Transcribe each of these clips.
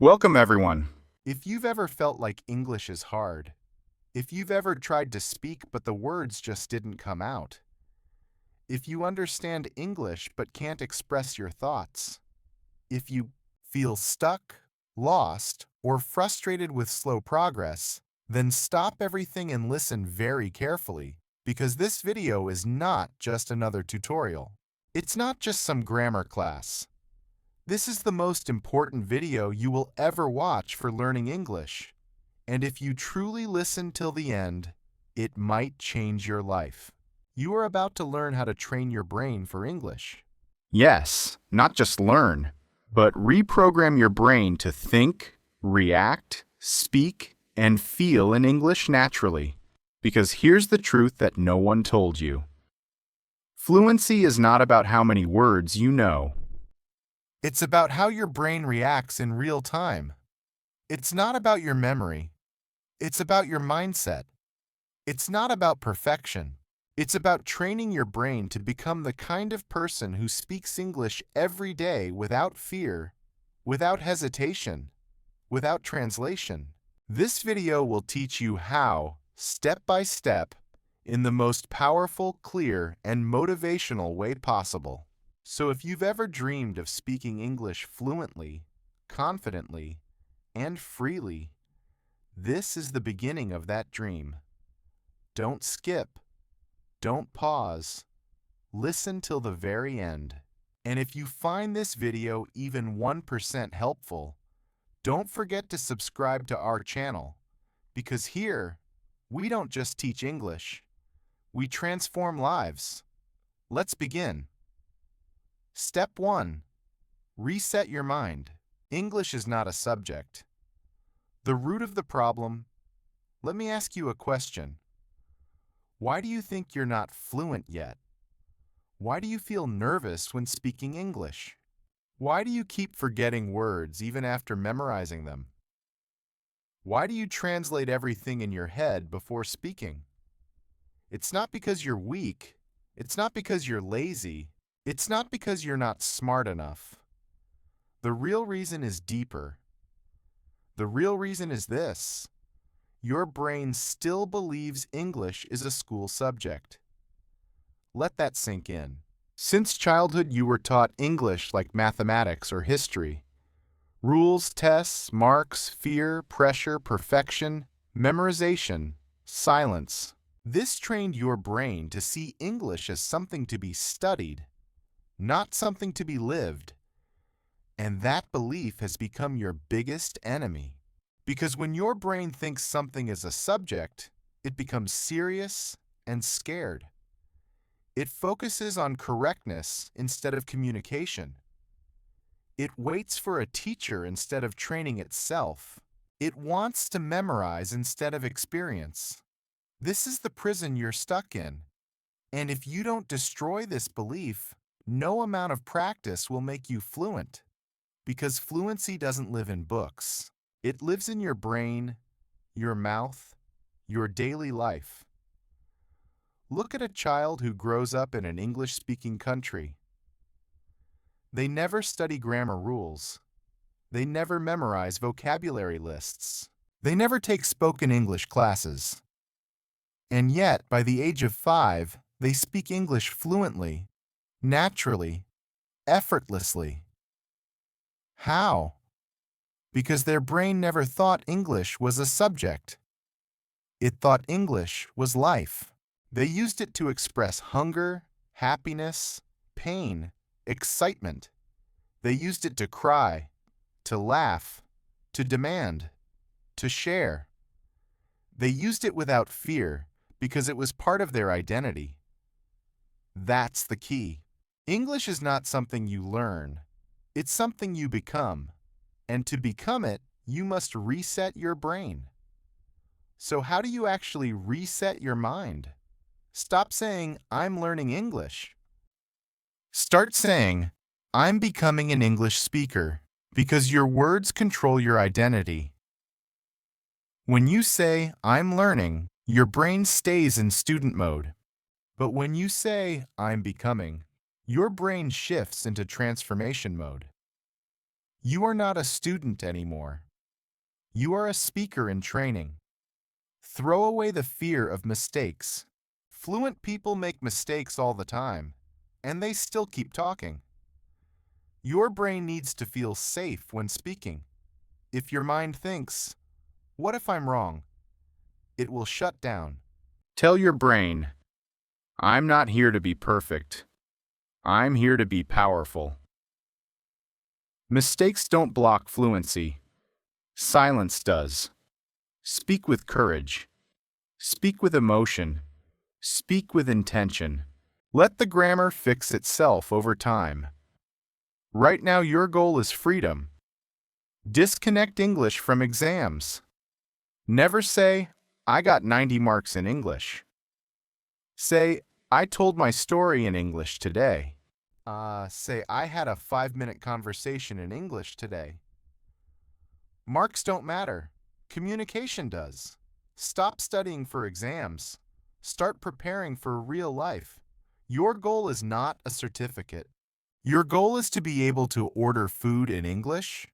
Welcome, everyone. If you've ever felt like English is hard, if you've ever tried to speak but the words just didn't come out, if you understand English but can't express your thoughts, if you feel stuck, lost, or frustrated with slow progress, then stop everything and listen very carefully, because this video is not just another tutorial. It's not just some grammar class. This is the most important video you will ever watch for learning English. And if you truly listen till the end, it might change your life. You are about to learn how to train your brain for English. Yes, not just learn, but reprogram your brain to think, react, speak, and feel in English naturally. Because here's the truth that no one told you. Fluency is not about how many words you know. It's about how your brain reacts in real time. It's not about your memory. It's about your mindset. It's not about perfection. It's about training your brain to become the kind of person who speaks English every day without fear, without hesitation, without translation. This video will teach you how, step by step, in the most powerful, clear, and motivational way possible. So if you've ever dreamed of speaking English fluently, confidently, and freely, this is the beginning of that dream. Don't skip. Don't pause. Listen till the very end. And if you find this video even 1% helpful, don't forget to subscribe to our channel, because here, we don't just teach English, we transform lives. Let's begin. Step 1. Reset your mind. English is not a subject. The root of the problem. Let me ask you a question. Why do you think you're not fluent yet? Why do you feel nervous when speaking English? Why do you keep forgetting words even after memorizing them? Why do you translate everything in your head before speaking? It's not because you're weak. It's not because you're lazy. It's not because you're not smart enough. The real reason is deeper. The real reason is this. Your brain still believes English is a school subject. Let that sink in. Since childhood, you were taught English like mathematics or history. Rules, tests, marks, fear, pressure, perfection, memorization, silence. This trained your brain to see English as something to be studied, not something to be lived. And that belief has become your biggest enemy. Because when your brain thinks something is a subject, it becomes serious and scared. It focuses on correctness instead of communication. It waits for a teacher instead of training itself. It wants to memorize instead of experience. This is the prison you're stuck in. And if you don't destroy this belief, no amount of practice will make you fluent. Because fluency doesn't live in books. It lives in your brain, your mouth, your daily life. Look at a child who grows up in an English-speaking country. They never study grammar rules. They never memorize vocabulary lists. They never take spoken English classes. And yet, by the age of 5, they speak English fluently, naturally, effortlessly. How? Because their brain never thought English was a subject. It thought English was life. They used it to express hunger, happiness, pain, excitement. They used it to cry, to laugh, to demand, to share. They used it without fear because it was part of their identity. That's the key. English is not something you learn. It's something you become. And to become it, you must reset your brain. So how do you actually reset your mind? Stop saying, "I'm learning English." Start saying, "I'm becoming an English speaker," because your words control your identity. When you say, "I'm learning," your brain stays in student mode. But when you say, "I'm becoming," your brain shifts into transformation mode. You are not a student anymore. You are a speaker in training. Throw away the fear of mistakes. Fluent people make mistakes all the time, and they still keep talking. Your brain needs to feel safe when speaking. If your mind thinks, "What if I'm wrong?" it will shut down. Tell your brain, I'm not here to be perfect. I'm here to be powerful. Mistakes don't block fluency. Silence does. Speak with courage. Speak with emotion. Speak with intention. Let the grammar fix itself over time. Right now, your goal is freedom. Disconnect English from exams. Never say, I got 90 marks in English. Say, I told my story in English today. Say, I had a 5-minute conversation in English today. Marks don't matter. Communication does. Stop studying for exams. Start preparing for real life. Your goal is not a certificate. Your goal is to be able to order food in English,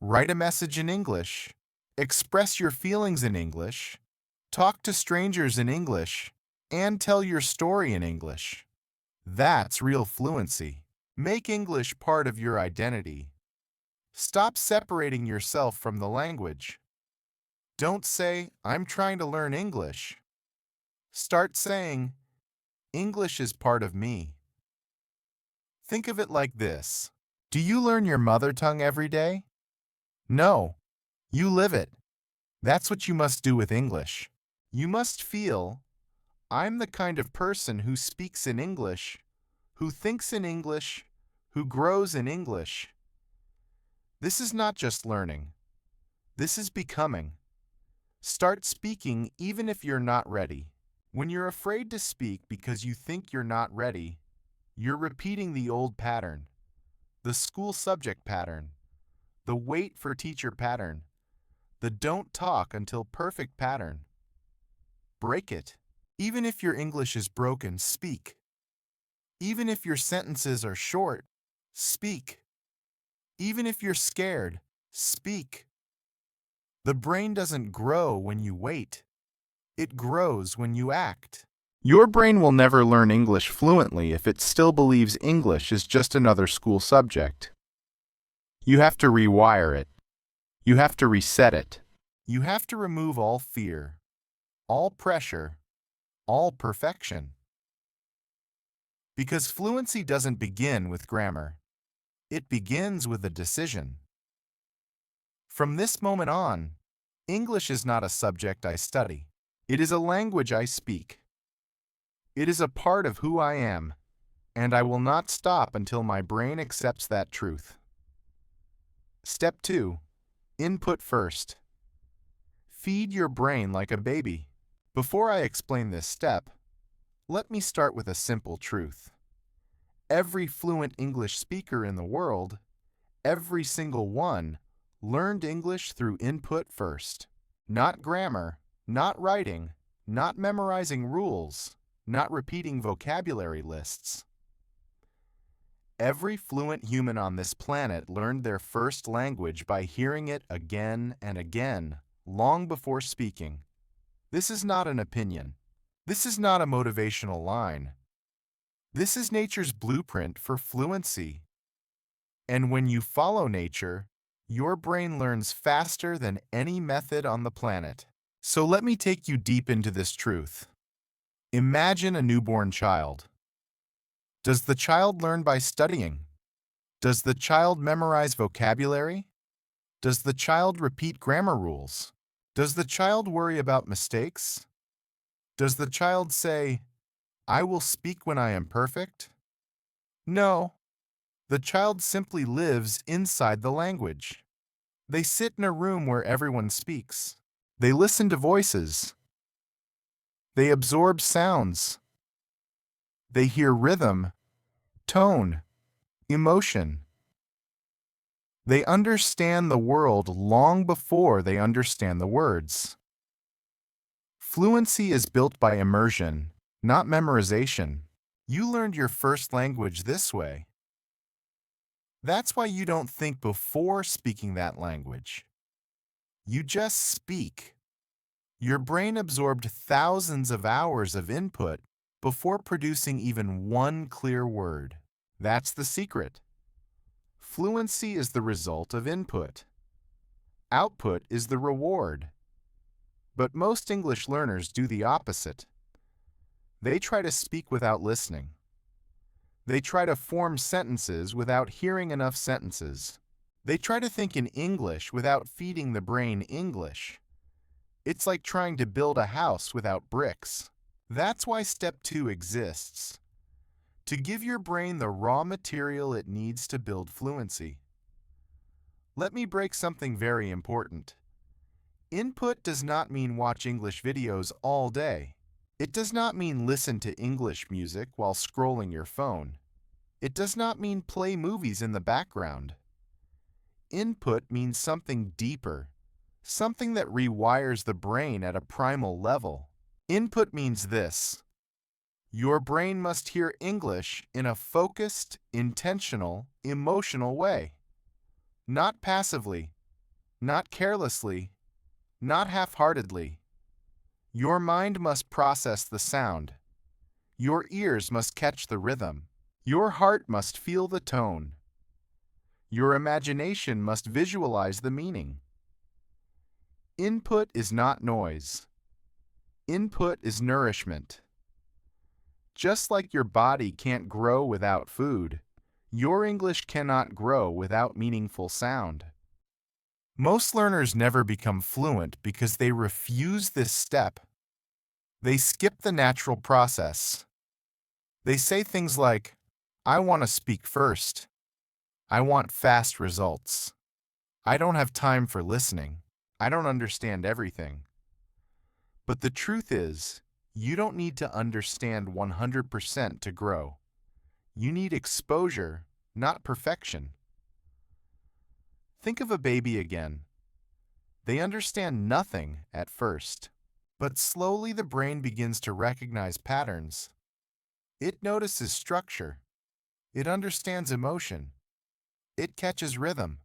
write a message in English, express your feelings in English, talk to strangers in English, and tell your story in English. That's real fluency. Make English part of your identity. Stop separating yourself from the language. Don't say, I'm trying to learn English. Start saying, English is part of me. Think of it like this. Do you learn your mother tongue every day? No. You live it. That's what you must do with English. You must feel, I'm the kind of person who speaks in English, who thinks in English, who grows in English. This is not just learning. This is becoming. Start speaking even if you're not ready. When you're afraid to speak because you think you're not ready, you're repeating the old pattern, the school subject pattern, the wait for teacher pattern, the don't talk until perfect pattern. Break it. Even if your English is broken, speak. Even if your sentences are short, speak. Even if you're scared, speak. The brain doesn't grow when you wait. It grows when you act. Your brain will never learn English fluently if it still believes English is just another school subject. You have to rewire it. You have to reset it. You have to remove all fear, all pressure, all perfection. Because fluency doesn't begin with grammar. It begins with a decision. From this moment on, English is not a subject I study. It is a language I speak. It is a part of who I am, and I will not stop until my brain accepts that truth. Step 2. Input first. Feed your brain like a baby. Before I explain this step, let me start with a simple truth. Every fluent English speaker in the world, every single one, learned English through input first. Not grammar, not writing, not memorizing rules, not repeating vocabulary lists. Every fluent human on this planet learned their first language by hearing it again and again, long before speaking. This is not an opinion. This is not a motivational line. This is nature's blueprint for fluency. And when you follow nature, your brain learns faster than any method on the planet. So let me take you deep into this truth. Imagine a newborn child. Does the child learn by studying? Does the child memorize vocabulary? Does the child repeat grammar rules? Does the child worry about mistakes? Does the child say, I will speak when I am perfect? No. The child simply lives inside the language. They sit in a room where everyone speaks. They listen to voices. They absorb sounds. They hear rhythm, tone, emotion. They understand the world long before they understand the words. Fluency is built by immersion, not memorization. You learned your first language this way. That's why you don't think before speaking that language. You just speak. Your brain absorbed thousands of hours of input before producing even one clear word. That's the secret. Fluency is the result of input. Output is the reward. But most English learners do the opposite. They try to speak without listening. They try to form sentences without hearing enough sentences. They try to think in English without feeding the brain English. It's like trying to build a house without bricks. That's why Step 2 exists. To give your brain the raw material it needs to build fluency. Let me break something very important. Input does not mean watch English videos all day. It does not mean listen to English music while scrolling your phone. It does not mean play movies in the background. Input means something deeper, something that rewires the brain at a primal level. Input means this. Your brain must hear English in a focused, intentional, emotional way. Not passively, not carelessly, not half-heartedly. Your mind must process the sound. Your ears must catch the rhythm. Your heart must feel the tone. Your imagination must visualize the meaning. Input is not noise. Input is nourishment. Just like your body can't grow without food, your English cannot grow without meaningful sound. Most learners never become fluent because they refuse this step. They skip the natural process. They say things like, I want to speak first. I want fast results. I don't have time for listening. I don't understand everything. But the truth is, you don't need to understand 100% to grow. You need exposure, not perfection. Think of a baby again. They understand nothing at first, but slowly the brain begins to recognize patterns. It notices structure. It understands emotion. It catches rhythm.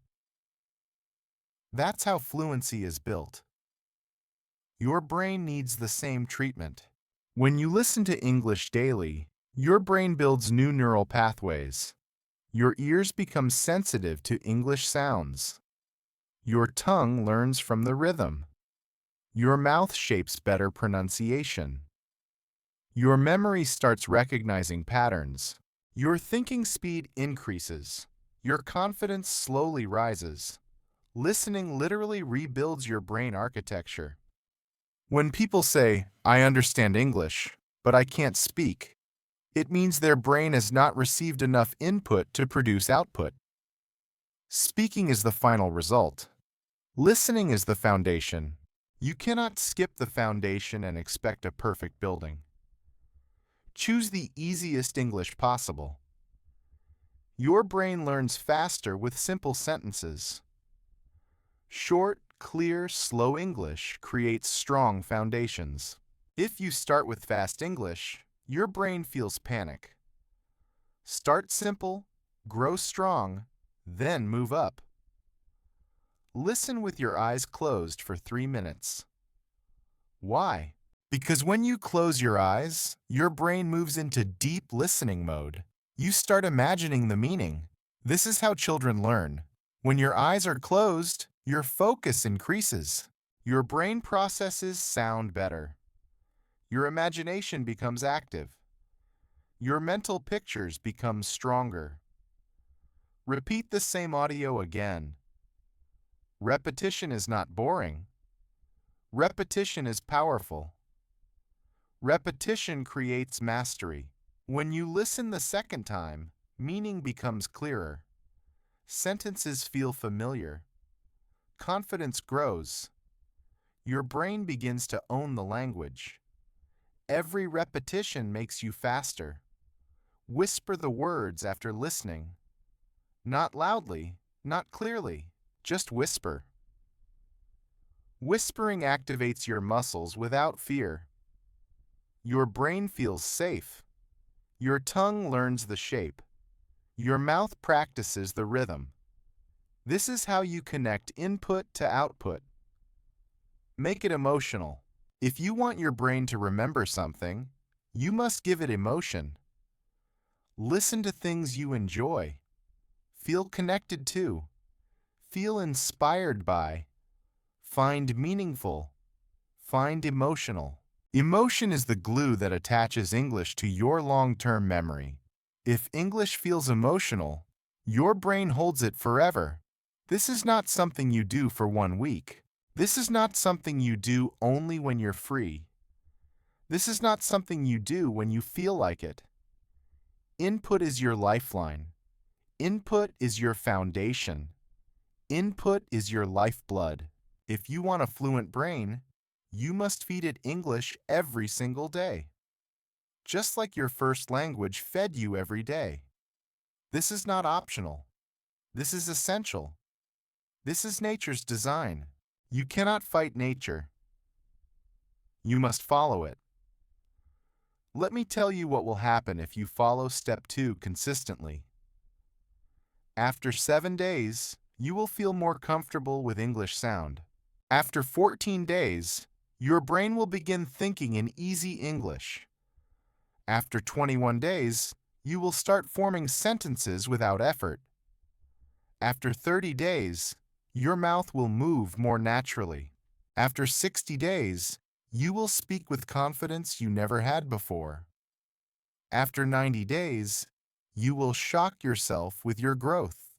That's how fluency is built. Your brain needs the same treatment. When you listen to English daily, your brain builds new neural pathways. Your ears become sensitive to English sounds. Your tongue learns from the rhythm. Your mouth shapes better pronunciation. Your memory starts recognizing patterns. Your thinking speed increases. Your confidence slowly rises. Listening literally rebuilds your brain architecture. When people say, I understand English, but I can't speak, it means their brain has not received enough input to produce output. Speaking is the final result. Listening is the foundation. You cannot skip the foundation and expect a perfect building. Choose the easiest English possible. Your brain learns faster with simple sentences. Short, clear, slow English creates strong foundations. If you start with fast English, your brain feels panic. Start simple, grow strong, then move up. Listen with your eyes closed for 3 minutes. Why? Because when you close your eyes, your brain moves into deep listening mode. You start imagining the meaning. This is how children learn. When your eyes are closed, your focus increases. Your brain processes sound better. Your imagination becomes active. Your mental pictures become stronger. Repeat the same audio again. Repetition is not boring. Repetition is powerful. Repetition creates mastery. When you listen the second time, meaning becomes clearer. Sentences feel familiar. Confidence grows. Your brain begins to own the language. Every repetition makes you faster. Whisper the words after listening. Not loudly, not clearly, just whisper. Whispering activates your muscles without fear. Your brain feels safe. Your tongue learns the shape. Your mouth practices the rhythm. This is how you connect input to output. Make it emotional. If you want your brain to remember something, you must give it emotion. Listen to things you enjoy. Feel connected to. Feel inspired by. Find meaningful. Find emotional. Emotion is the glue that attaches English to your long-term memory. If English feels emotional, your brain holds it forever. This is not something you do for 1 week. This is not something you do only when you're free. This is not something you do when you feel like it. Input is your lifeline. Input is your foundation. Input is your lifeblood. If you want a fluent brain, you must feed it English every single day. Just like your first language fed you every day. This is not optional. This is essential. This is nature's design. You cannot fight nature. You must follow it. Let me tell you what will happen if you follow Step 2 consistently. After 7 days, you will feel more comfortable with English sound. After 14 days, your brain will begin thinking in easy English. After 21 days, you will start forming sentences without effort. After 30 days, your mouth will move more naturally. After 60 days, you will speak with confidence you never had before. After 90 days, you will shock yourself with your growth.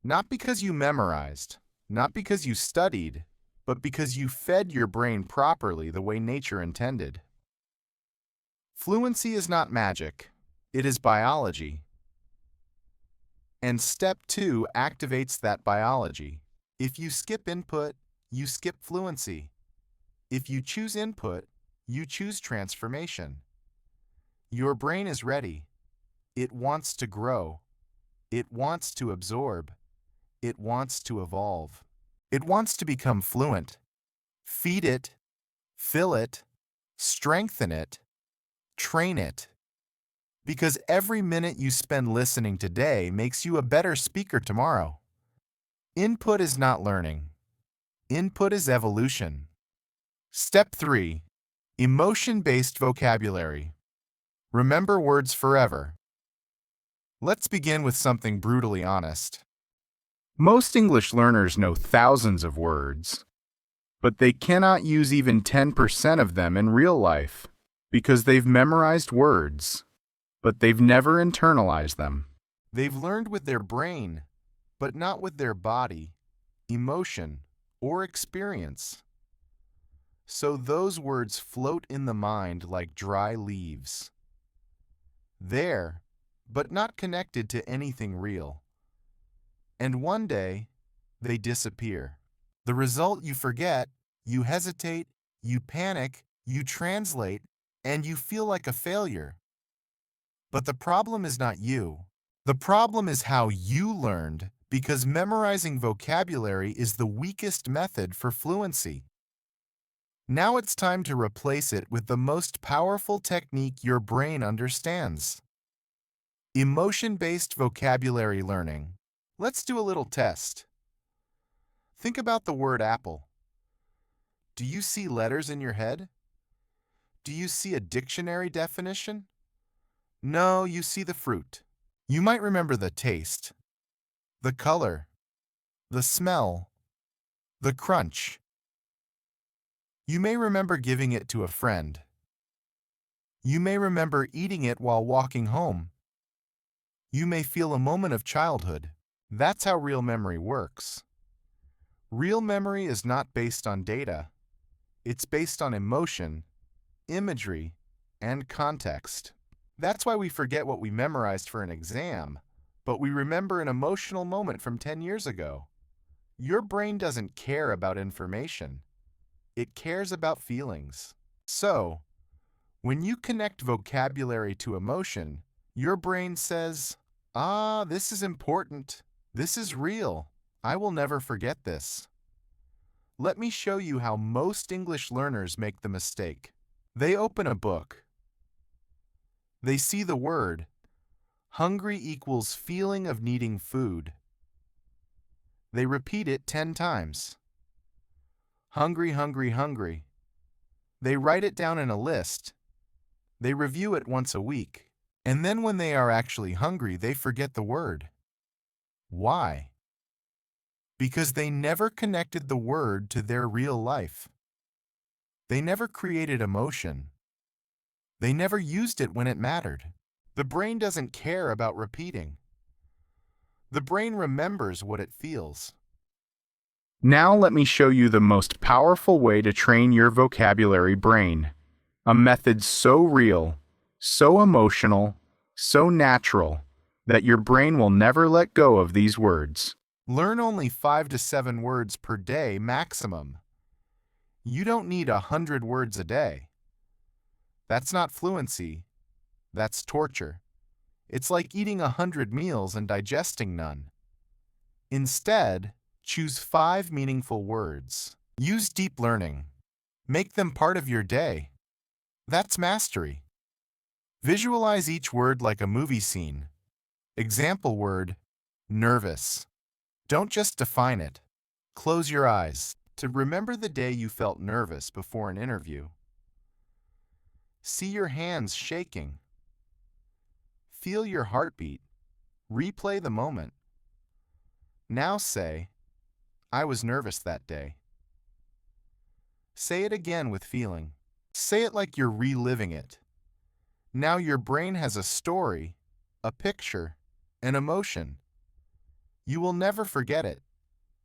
Not because you memorized, not because you studied, but because you fed your brain properly the way nature intended. Fluency is not magic, it is biology. And Step 2 activates that biology. If you skip input, you skip fluency. If you choose input, you choose transformation. Your brain is ready. It wants to grow. It wants to absorb. It wants to evolve. It wants to become fluent. Feed it, fill it, strengthen it, train it. Because every minute you spend listening today makes you a better speaker tomorrow. Input is not learning. Input is evolution. Step 3. Emotion-based vocabulary. Remember words forever. Let's begin with something brutally honest. Most English learners know thousands of words, but they cannot use even 10% of them in real life because they've memorized words, but they've never internalized them. They've learned with their brain, but not with their body, emotion, or experience. So those words float in the mind like dry leaves. There, but not connected to anything real. And one day, they disappear. The result you forget, you hesitate, you panic, you translate, and you feel like a failure. But the problem is not you. The problem is how you learned, because memorizing vocabulary is the weakest method for fluency. Now it's time to replace it with the most powerful technique your brain understands. Emotion-based vocabulary learning. Let's do a little test. Think about the word apple. Do you see letters in your head? Do you see a dictionary definition? No, you see the fruit. You might remember the taste, the color, the smell, the crunch. You may remember giving it to a friend. You may remember eating it while walking home. You may feel a moment of childhood. That's how real memory works. Real memory is not based on data. It's based on emotion, imagery, and context. That's why we forget what we memorized for an exam, but we remember an emotional moment from 10 years ago. Your brain doesn't care about information. It cares about feelings. So, when you connect vocabulary to emotion, your brain says, this is important. This is real. I will never forget this. Let me show you how most English learners make the mistake. They open a book. They see the word Hungry equals feeling of needing food. They repeat it 10 times. Hungry, hungry, hungry. They write it down in a list. They review it once a week. And then when they are actually hungry, they forget the word. Why? Because they never connected the word to their real life. They never created emotion. They never used it when it mattered. The brain doesn't care about repeating. The brain remembers what it feels. Now let me show you the most powerful way to train your vocabulary brain. A method so real, so emotional, so natural, that your brain will never let go of these words. Learn only 5 to 7 words per day maximum. You don't need 100 words a day. That's not fluency. That's torture. It's like eating 100 meals and digesting none. Instead, choose 5 meaningful words. Use deep learning. Make them part of your day. That's mastery. Visualize each word like a movie scene. Example word, nervous. Don't just define it. Close your eyes to remember the day you felt nervous before an interview. See your hands shaking. Feel your heartbeat. Replay the moment. Now say, I was nervous that day. Say it again with feeling. Say it like you're reliving it. Now your brain has a story, a picture, an emotion. You will never forget it.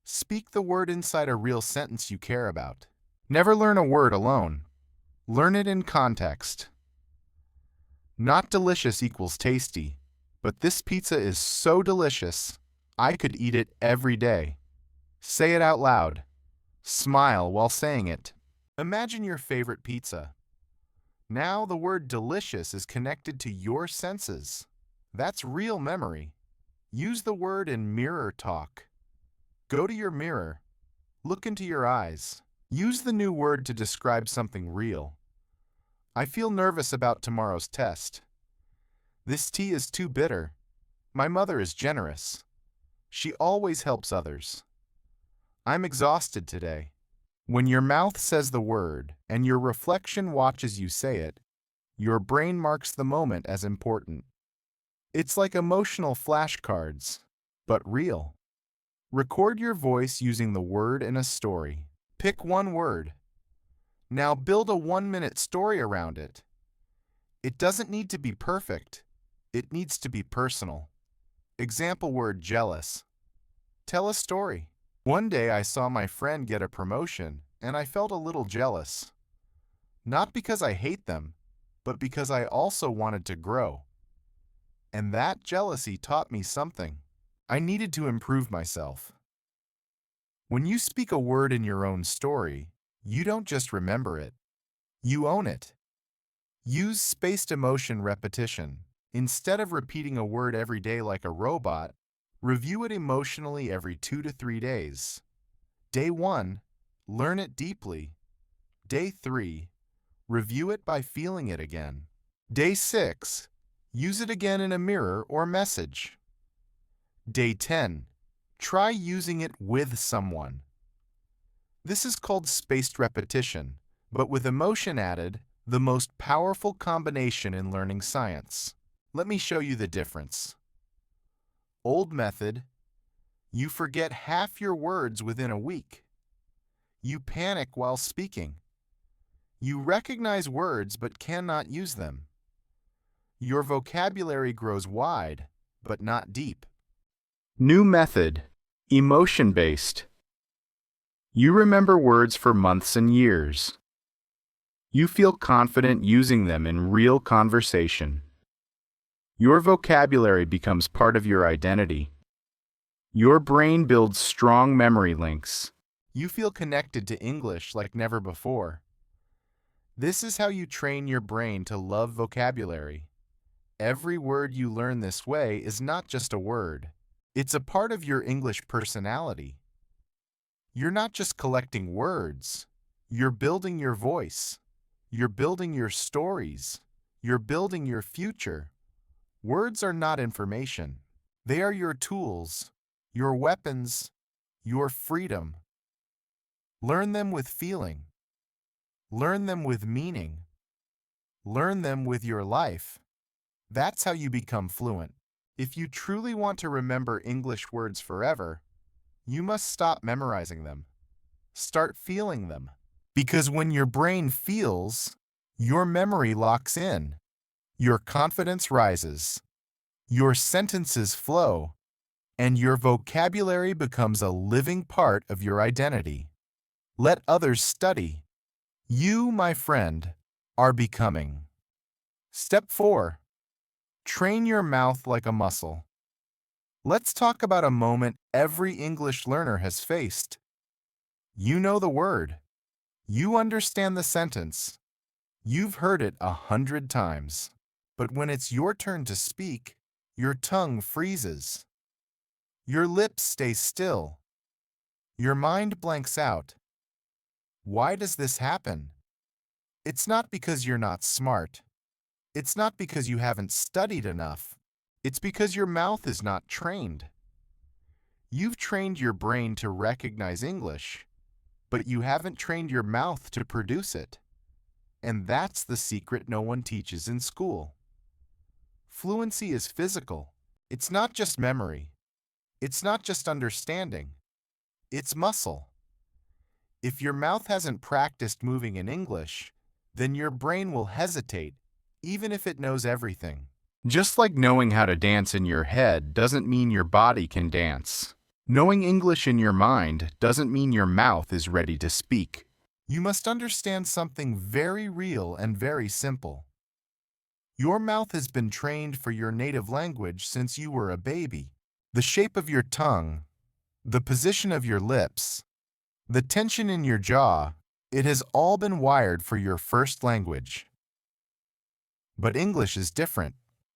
Speak the word inside a real sentence you care about. Never learn a word alone. Learn it in context. Not delicious equals tasty, but this pizza is so delicious, I could eat it every day. Say it out loud. Smile while saying it. Imagine your favorite pizza. Now the word delicious is connected to your senses. That's real memory. Use the word in mirror talk. Go to your mirror. Look into your eyes. Use the new word to describe something real. I feel nervous about tomorrow's test. This tea is too bitter. My mother is generous. She always helps others. I'm exhausted today. When your mouth says the word and your reflection watches you say it, your brain marks the moment as important. It's like emotional flashcards, but real. Record your voice using the word in a story. Pick one word. Now build a 1-minute story around it. It doesn't need to be perfect. It needs to be personal. Example word, jealous. Tell a story. One day I saw my friend get a promotion and I felt a little jealous. Not because I hate them, but because I also wanted to grow. And that jealousy taught me something. I needed to improve myself. When you speak a word in your own story, you don't just remember it. You own it. Use spaced emotion repetition. Instead of repeating a word every day like a robot, review it emotionally every 2 to 3 days. Day 1, learn it deeply. Day 3, review it by feeling it again. Day 6, use it again in a mirror or message. Day 10, try using it with someone. This is called spaced repetition, but with emotion added, the most powerful combination in learning science. Let me show you the difference. Old method, you forget half your words within a week. You panic while speaking. You recognize words but cannot use them. Your vocabulary grows wide, but not deep. New method, emotion-based. You remember words for months and years. You feel confident using them in real conversation. Your vocabulary becomes part of your identity. Your brain builds strong memory links. You feel connected to English like never before. This is how you train your brain to love vocabulary. Every word you learn this way is not just a word. It's a part of your English personality. You're not just collecting words. You're building your voice. You're building your stories. You're building your future. Words are not information. They are your tools, your weapons, your freedom. Learn them with feeling. Learn them with meaning. Learn them with your life. That's how you become fluent. If you truly want to remember English words forever, you must stop memorizing them. Start feeling them. Because when your brain feels, your memory locks in. Your confidence rises. Your sentences flow. And your vocabulary becomes a living part of your identity. Let others study. You, my friend, are becoming. Step 4. Train your mouth like a muscle. Let's talk about a moment every English learner has faced. You know the word. You understand the sentence. You've heard it 100 times. But when it's your turn to speak, your tongue freezes. Your lips stay still. Your mind blanks out. Why does this happen? It's not because you're not smart. It's not because you haven't studied enough. It's because your mouth is not trained. You've trained your brain to recognize English, but you haven't trained your mouth to produce it. And that's the secret no one teaches in school. Fluency is physical. It's not just memory. It's not just understanding. It's muscle. If your mouth hasn't practiced moving in English, then your brain will hesitate, even if it knows everything. Just like knowing how to dance in your head doesn't mean your body can dance. Knowing English in your mind doesn't mean your mouth is ready to speak. You must understand something very real and very simple. Your mouth has been trained for your native language since you were a baby. The shape of your tongue, the position of your lips, the tension in your jaw, it has all been wired for your first language. But English is different.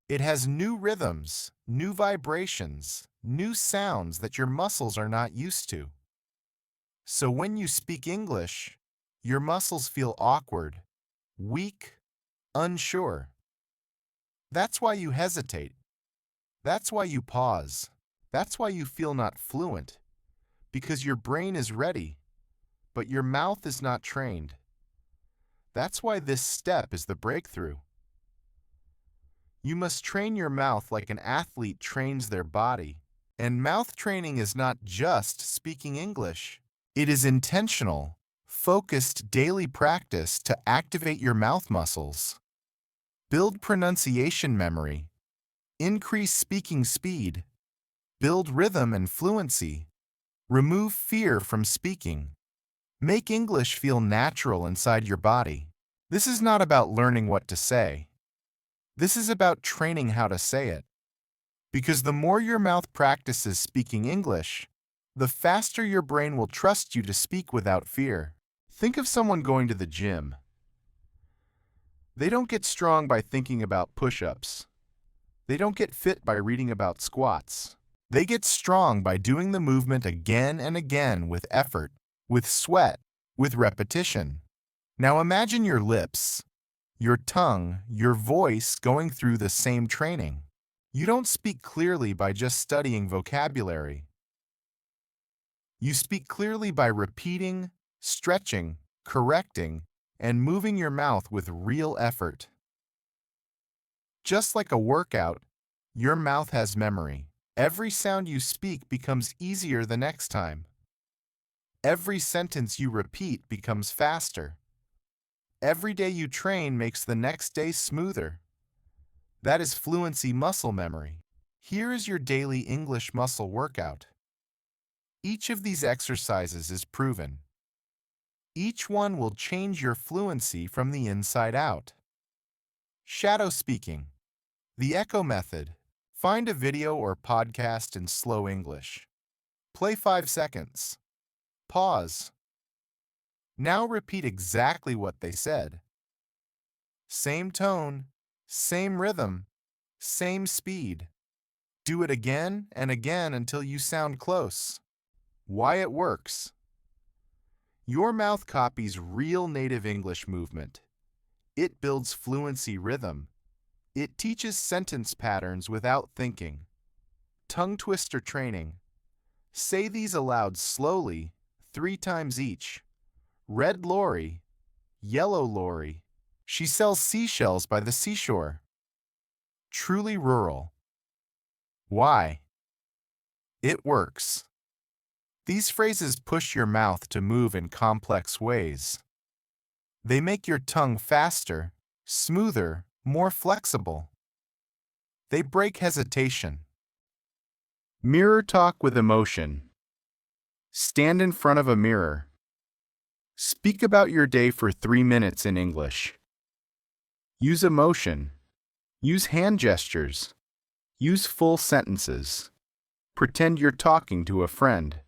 It has new rhythms, new vibrations, new sounds that your muscles are not used to. So when you speak English, your muscles feel awkward, weak, unsure. That's why you hesitate. That's why you pause. That's why you feel not fluent. Because your brain is ready, but your mouth is not trained. That's why this step is the breakthrough. You must train your mouth like an athlete trains their body. And mouth training is not just speaking English. It is intentional, focused daily practice to activate your mouth muscles. Build pronunciation memory. Increase speaking speed. Build rhythm and fluency. Remove fear from speaking. Make English feel natural inside your body. This is not about learning what to say. This is about training how to say it. Because the more your mouth practices speaking English, the faster your brain will trust you to speak without fear. Think of someone going to the gym. They don't get strong by thinking about push-ups. They don't get fit by reading about squats. They get strong by doing the movement again and again with effort, with sweat, with repetition. Now imagine your lips, your tongue, your voice going through the same training. You don't speak clearly by just studying vocabulary. You speak clearly by repeating, stretching, correcting, and moving your mouth with real effort. Just like a workout, your mouth has memory. Every sound you speak becomes easier the next time. Every sentence you repeat becomes faster. Every day you train makes the next day smoother. That is fluency muscle memory. Here is your daily English muscle workout. Each of these exercises is proven. Each one will change your fluency from the inside out. Shadow speaking. The echo method. Find a video or podcast in slow English. Play 5 seconds. Pause. Now repeat exactly what they said. Same tone, same rhythm, same speed. Do it again and again until you sound close. Why it works. Your mouth copies real native English movement. It builds fluency rhythm. It teaches sentence patterns without thinking. Tongue twister training. Say these aloud slowly, 3 times each. Red lorry, yellow lorry. She sells seashells by the seashore. Truly rural. Why? It works. These phrases push your mouth to move in complex ways. They make your tongue faster, smoother, more flexible. They break hesitation. Mirror talk with emotion. Stand in front of a mirror. Speak about your day for 3 minutes in English. Use emotion. Use hand gestures. Use full sentences. Pretend you're talking to a friend.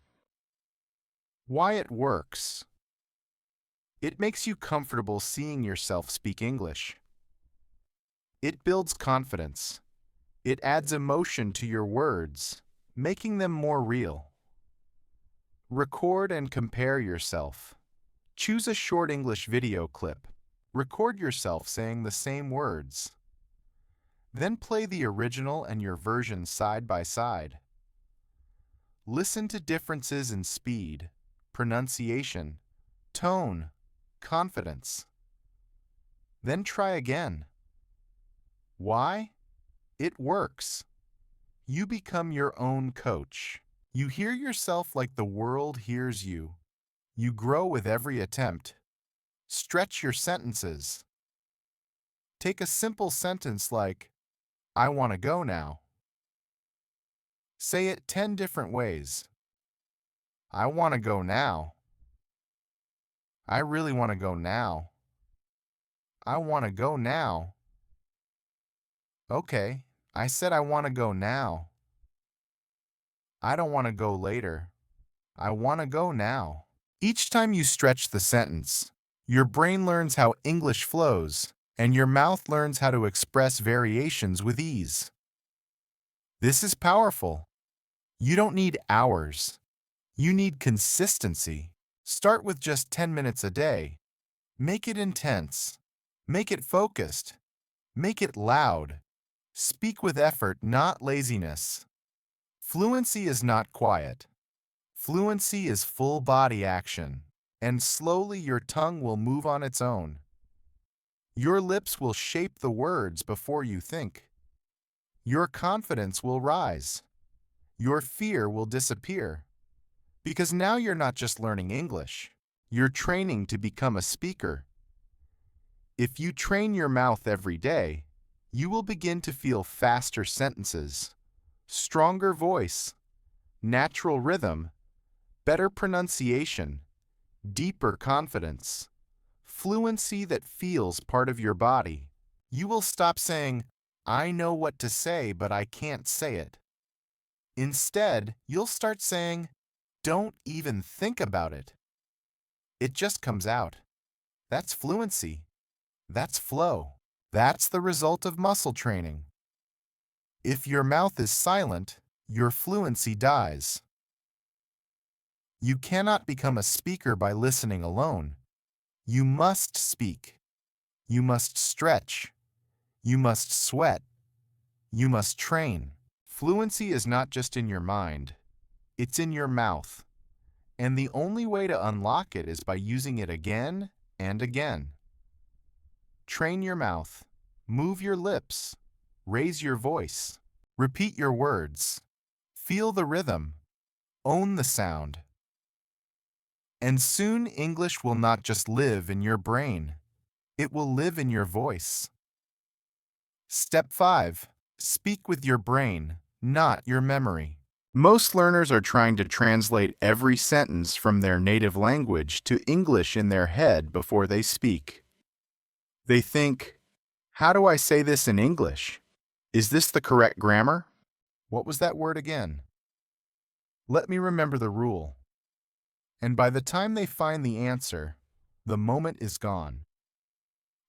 Why it works. It makes you comfortable seeing yourself speak English. It builds confidence. It adds emotion to your words, making them more real. Record and compare yourself. Choose a short English video clip. Record yourself saying the same words. Then play the original and your version side by side. Listen to differences in speed, pronunciation, tone, confidence. Then try again. Why? It works. You become your own coach. You hear yourself like the world hears you. You grow with every attempt. Stretch your sentences. Take a simple sentence like, I want to go now. Say it 10 different ways. I want to go now. I really want to go now. I want to go now. Okay, I said I want to go now. I don't want to go later. I want to go now. Each time you stretch the sentence, your brain learns how English flows, and your mouth learns how to express variations with ease. This is powerful. You don't need hours. You need consistency. Start with just 10 minutes a day. Make it intense. Make it focused. Make it loud. Speak with effort, not laziness. Fluency is not quiet. Fluency is full body action, and slowly your tongue will move on its own. Your lips will shape the words before you think. Your confidence will rise. Your fear will disappear. Because now you're not just learning English, you're training to become a speaker. If you train your mouth every day, you will begin to feel faster sentences, stronger voice, natural rhythm, better pronunciation, deeper confidence, fluency that feels part of your body. You will stop saying, I know what to say, but I can't say it. Instead, you'll start saying, don't even think about it. It just comes out. That's fluency. That's flow. That's the result of muscle training. If your mouth is silent, your fluency dies. You cannot become a speaker by listening alone. You must speak. You must stretch. You must sweat. You must train. Fluency is not just in your mind. It's in your mouth. And the only way to unlock it is by using it again and again. Train your mouth. Move your lips. Raise your voice. Repeat your words. Feel the rhythm. Own the sound. And soon English will not just live in your brain. It will live in your voice. Step 5. Speak with your brain, not your memory. Most learners are trying to translate every sentence from their native language to English in their head before they speak. They think, how do I say this in English? Is this the correct grammar? What was that word again? Let me remember the rule. And by the time they find the answer, the moment is gone.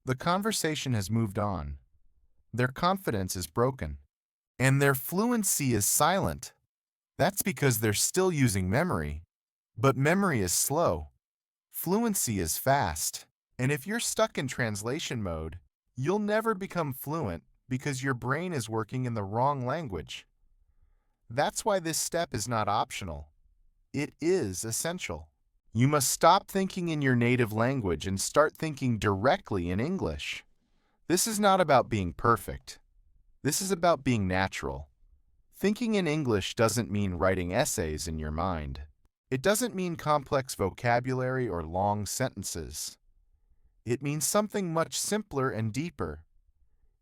The conversation has moved on. Their confidence is broken. And their fluency is silent. That's because they're still using memory. But memory is slow. Fluency is fast. And if you're stuck in translation mode, you'll never become fluent because your brain is working in the wrong language. That's why this step is not optional. It is essential. You must stop thinking in your native language and start thinking directly in English. This is not about being perfect. This is about being natural. Thinking in English doesn't mean writing essays in your mind. It doesn't mean complex vocabulary or long sentences. It means something much simpler and deeper.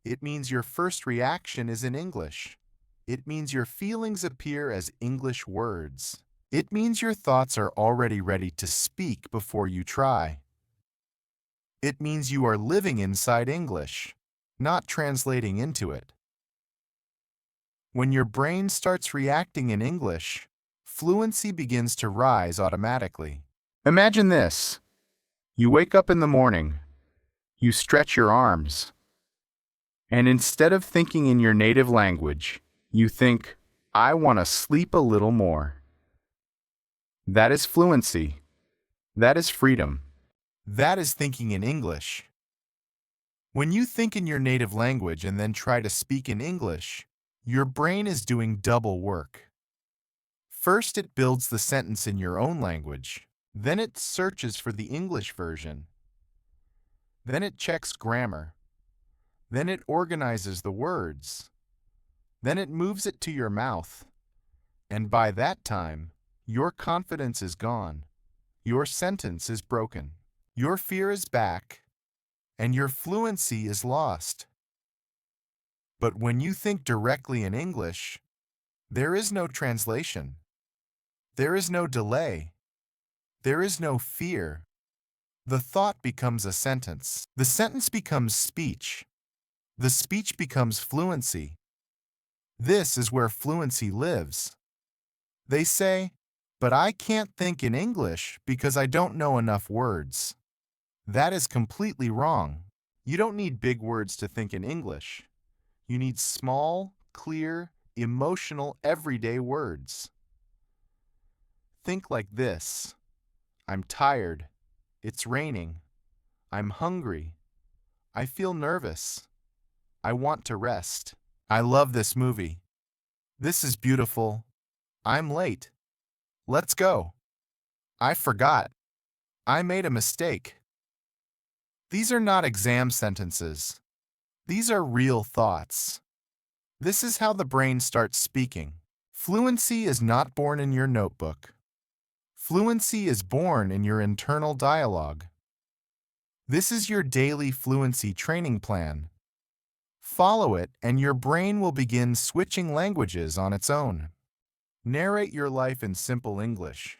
It means your first reaction is in English. It means your feelings appear as English words. It means your thoughts are already ready to speak before you try. It means you are living inside English, not translating into it. When your brain starts reacting in English, fluency begins to rise automatically. Imagine this. You wake up in the morning, you stretch your arms, and instead of thinking in your native language, you think, I want to sleep a little more. That is fluency. That is freedom. That is thinking in English. When you think in your native language and then try to speak in English, your brain is doing double work. First, it builds the sentence in your own language. Then it searches for the English version. Then it checks grammar. Then it organizes the words. Then it moves it to your mouth. And by that time, your confidence is gone. Your sentence is broken. Your fear is back. And your fluency is lost. But when you think directly in English, there is no translation. There is no delay. There is no fear. The thought becomes a sentence. The sentence becomes speech. The speech becomes fluency. This is where fluency lives. They say, but I can't think in English because I don't know enough words. That is completely wrong. You don't need big words to think in English. You need small, clear, emotional, everyday words. Think like this. I'm tired. It's raining. I'm hungry. I feel nervous. I want to rest. I love this movie. This is beautiful. I'm late. Let's go. I forgot. I made a mistake. These are not exam sentences. These are real thoughts. This is how the brain starts speaking. Fluency is not born in your notebook. Fluency is born in your internal dialogue. This is your daily fluency training plan. Follow it and your brain will begin switching languages on its own. Narrate your life in simple English.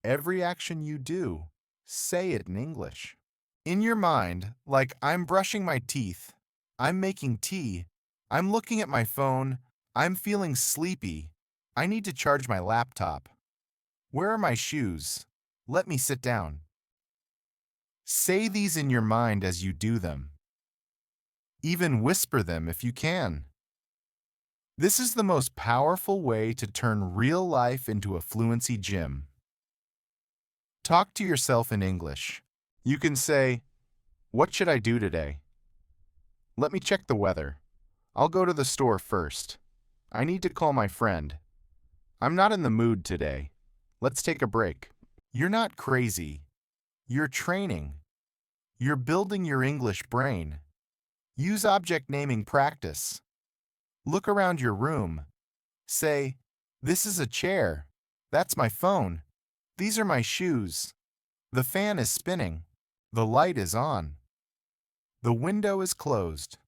Every action you do, say it in English. In your mind, like I'm brushing my teeth, I'm making tea, I'm looking at my phone, I'm feeling sleepy, I need to charge my laptop. Where are my shoes? Let me sit down. Say these in your mind as you do them. Even whisper them if you can. This is the most powerful way to turn real life into a fluency gym. Talk to yourself in English. You can say, what should I do today? Let me check the weather. I'll go to the store first. I need to call my friend. I'm not in the mood today. Let's take a break. You're not crazy. You're training. You're building your English brain. Use object naming practice. Look around your room. Say, this is a chair. That's my phone. These are my shoes. The fan is spinning. The light is on. The window is closed.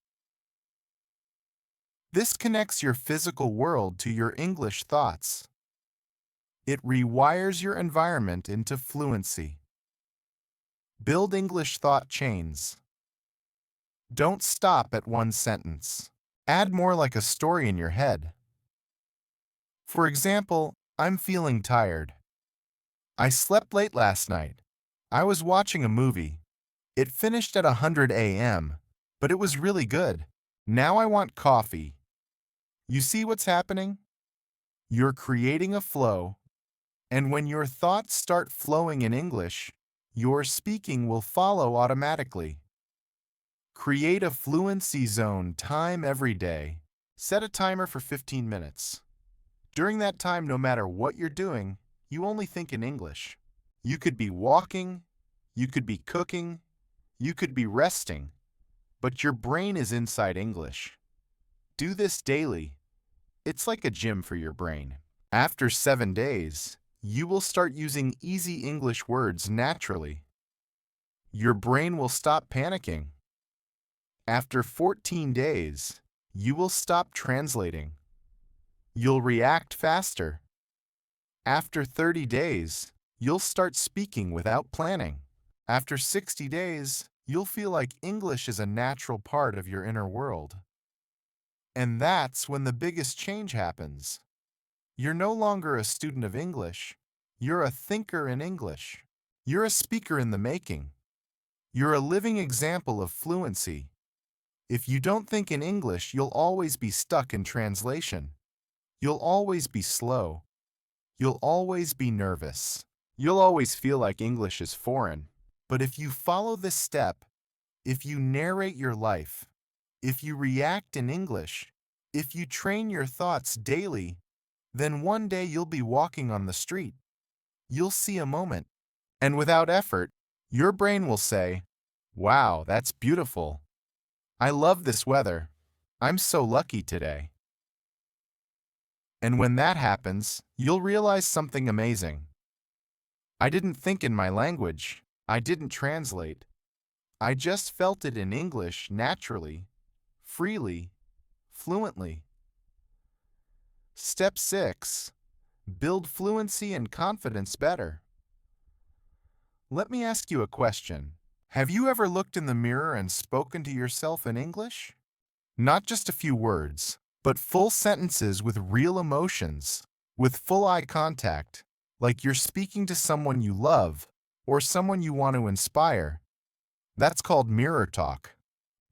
This connects your physical world to your English thoughts. It rewires your environment into fluency. Build English thought chains. Don't stop at one sentence. Add more like a story in your head. For example, I'm feeling tired. I slept late last night. I was watching a movie. It finished at 100 a.m., but it was really good. Now I want coffee. You see what's happening? You're creating a flow, and when your thoughts start flowing in English, your speaking will follow automatically. Create a fluency zone time every day. Set a timer for 15 minutes. During that time, no matter what you're doing, you only think in English. You could be walking, you could be cooking, you could be resting, but your brain is inside English. Do this daily. It's like a gym for your brain. After 7 days, you will start using easy English words naturally. Your brain will stop panicking. After 14 days, you will stop translating. You'll react faster. After 30 days, you'll start speaking without planning. After 60 days, you'll feel like English is a natural part of your inner world. And that's when the biggest change happens. You're no longer a student of English. You're a thinker in English. You're a speaker in the making. You're a living example of fluency. If you don't think in English, you'll always be stuck in translation. You'll always be slow. You'll always be nervous. You'll always feel like English is foreign. But if you follow this step, if you narrate your life, if you react in English, if you train your thoughts daily, then one day you'll be walking on the street. You'll see a moment, and without effort, your brain will say, "Wow, that's beautiful. I love this weather. I'm so lucky today." And when that happens, you'll realize something amazing. I didn't think in my language. I didn't translate. I just felt it in English naturally, freely, fluently. Step 6. Build fluency and confidence better. Let me ask you a question. Have you ever looked in the mirror and spoken to yourself in English? Not just a few words, but full sentences with real emotions, with full eye contact, like you're speaking to someone you love or someone you want to inspire. That's called mirror talk.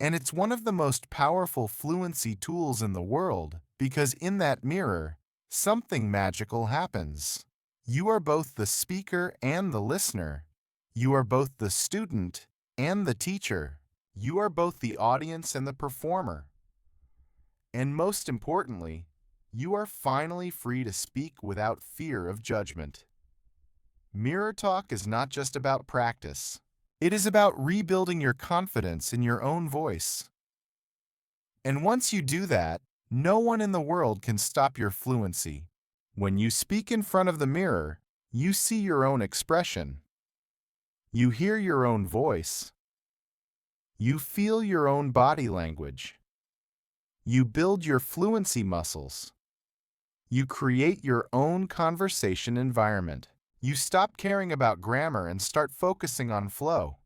And it's one of the most powerful fluency tools in the world because in that mirror, something magical happens. You are both the speaker and the listener. You are both the student and the teacher. You are both the audience and the performer. And most importantly, you are finally free to speak without fear of judgment. Mirror talk is not just about practice. It is about rebuilding your confidence in your own voice. And once you do that, no one in the world can stop your fluency. When you speak in front of the mirror, you see your own expression. You hear your own voice. You feel your own body language. You build your fluency muscles. You create your own conversation environment. You stop caring about grammar and start focusing on flow.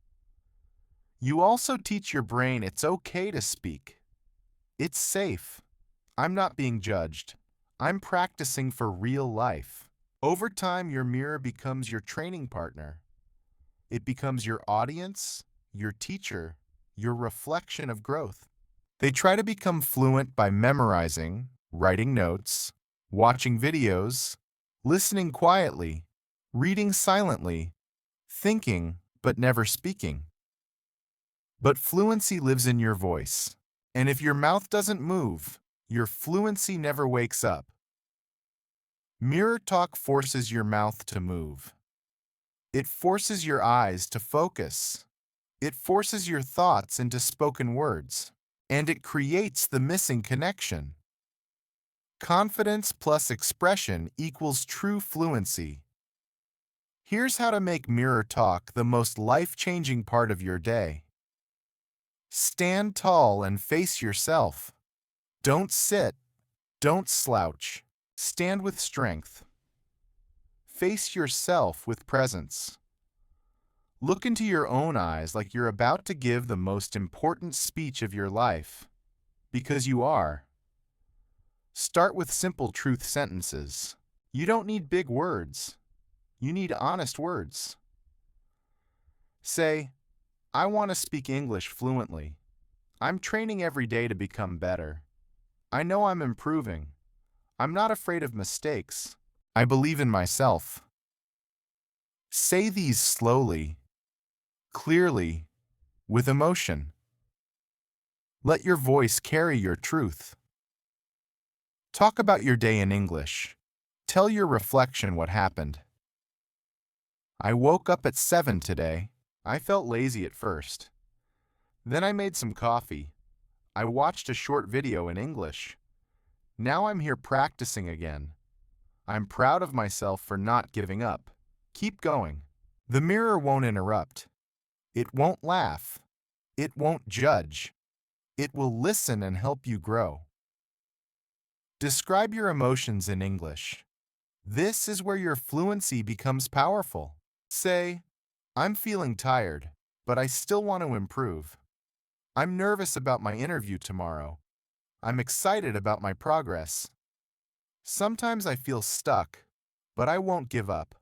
You also teach your brain it's okay to speak. It's safe. I'm not being judged. I'm practicing for real life. Over time, your mirror becomes your training partner. It becomes your audience, your teacher, your reflection of growth. They try to become fluent by memorizing, writing notes, watching videos, listening quietly, reading silently, thinking but never speaking. But fluency lives in your voice, and if your mouth doesn't move, your fluency never wakes up. Mirror talk forces your mouth to move. It forces your eyes to focus. It forces your thoughts into spoken words, and it creates the missing connection. Confidence plus expression equals true fluency. Here's how to make mirror talk the most life-changing part of your day. Stand tall and face yourself. Don't sit. Don't slouch. Stand with strength. Face yourself with presence. Look into your own eyes like you're about to give the most important speech of your life. Because you are. Start with simple truth sentences. You don't need big words. You need honest words. Say, I want to speak English fluently. I'm training every day to become better. I know I'm improving. I'm not afraid of mistakes. I believe in myself. Say these slowly, clearly, with emotion. Let your voice carry your truth. Talk about your day in English. Tell your reflection what happened. I woke up at 7 today. I felt lazy at first. Then I made some coffee. I watched a short video in English. Now I'm here practicing again. I'm proud of myself for not giving up. Keep going. The mirror won't interrupt. It won't laugh. It won't judge. It will listen and help you grow. Describe your emotions in English. This is where your fluency becomes powerful. Say, I'm feeling tired, but I still want to improve. I'm nervous about my interview tomorrow. I'm excited about my progress. Sometimes I feel stuck, but I won't give up.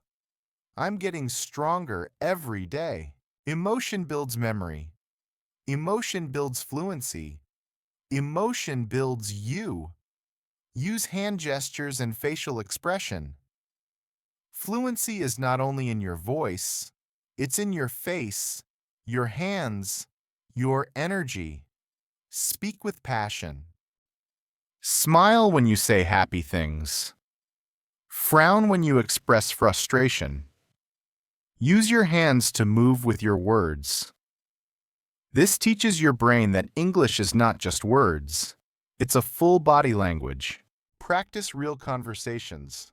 I'm getting stronger every day. Emotion builds memory. Emotion builds fluency. Emotion builds you. Use hand gestures and facial expression. Fluency is not only in your voice, it's in your face, your hands, your energy. Speak with passion. Smile when you say happy things. Frown when you express frustration. Use your hands to move with your words. This teaches your brain that English is not just words. It's a full body language. Practice real conversations.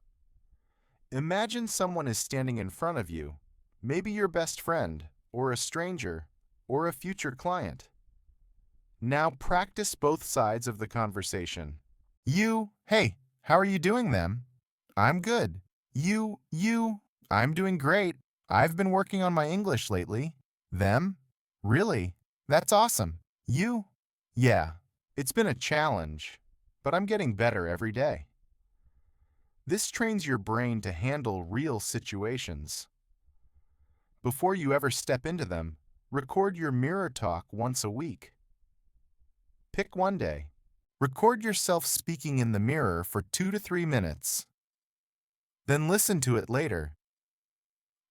Imagine someone is standing in front of you, maybe your best friend, or a stranger, or a future client. Now practice both sides of the conversation. Hey, how are you doing, them? I'm good. I'm doing great. I've been working on my English lately. Them? Really? That's awesome. Yeah, it's been a challenge, but I'm getting better every day. This trains your brain to handle real situations. Before you ever step into them, record your mirror talk once a week. Pick one day. Record yourself speaking in the mirror for 2 to 3 minutes. Then listen to it later.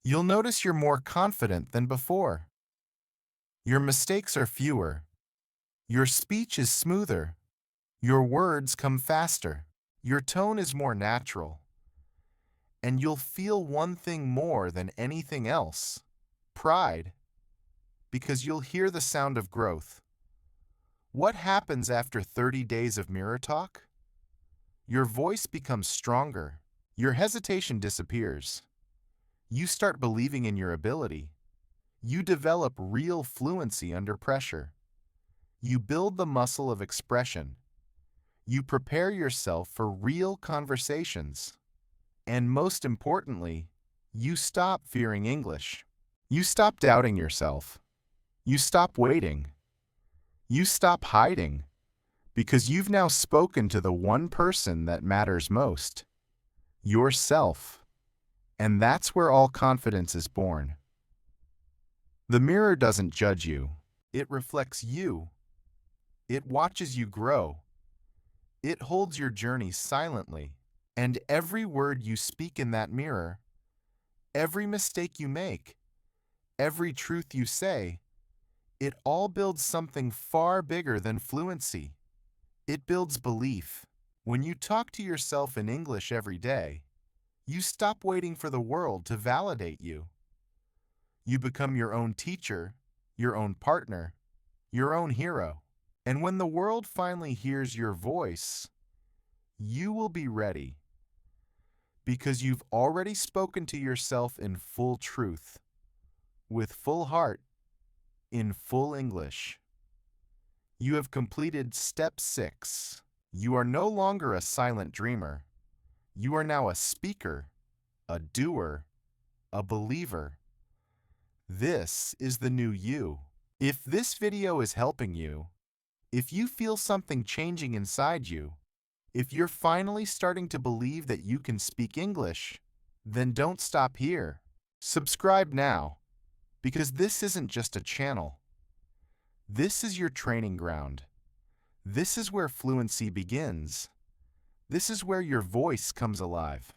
You'll notice you're more confident than before. Your mistakes are fewer. Your speech is smoother. Your words come faster. Your tone is more natural. And you'll feel one thing more than anything else: pride, because you'll hear the sound of growth. What happens after 30 days of mirror talk? Your voice becomes stronger. Your hesitation disappears. You start believing in your ability. You develop real fluency under pressure. You build the muscle of expression. You prepare yourself for real conversations. And most importantly, you stop fearing English. You stop doubting yourself. You stop waiting. You stop hiding, because you've now spoken to the one person that matters most: yourself. And that's where all confidence is born. The mirror doesn't judge you. It reflects you. It watches you grow. It holds your journey silently. And every word you speak in that mirror, every mistake you make, every truth you say, it all builds something far bigger than fluency. It builds belief. When you talk to yourself in English every day, you stop waiting for the world to validate you. You become your own teacher, your own partner, your own hero. And when the world finally hears your voice, you will be ready, because you've already spoken to yourself in full truth, with full heart, in full English. You have completed Step 6. You are no longer a silent dreamer. You are now a speaker, a doer, a believer. This is the new you. If this video is helping you, if you feel something changing inside you, if you're finally starting to believe that you can speak English, then don't stop here. Subscribe now, because this isn't just a channel. This is your training ground. This is where fluency begins. This is where your voice comes alive.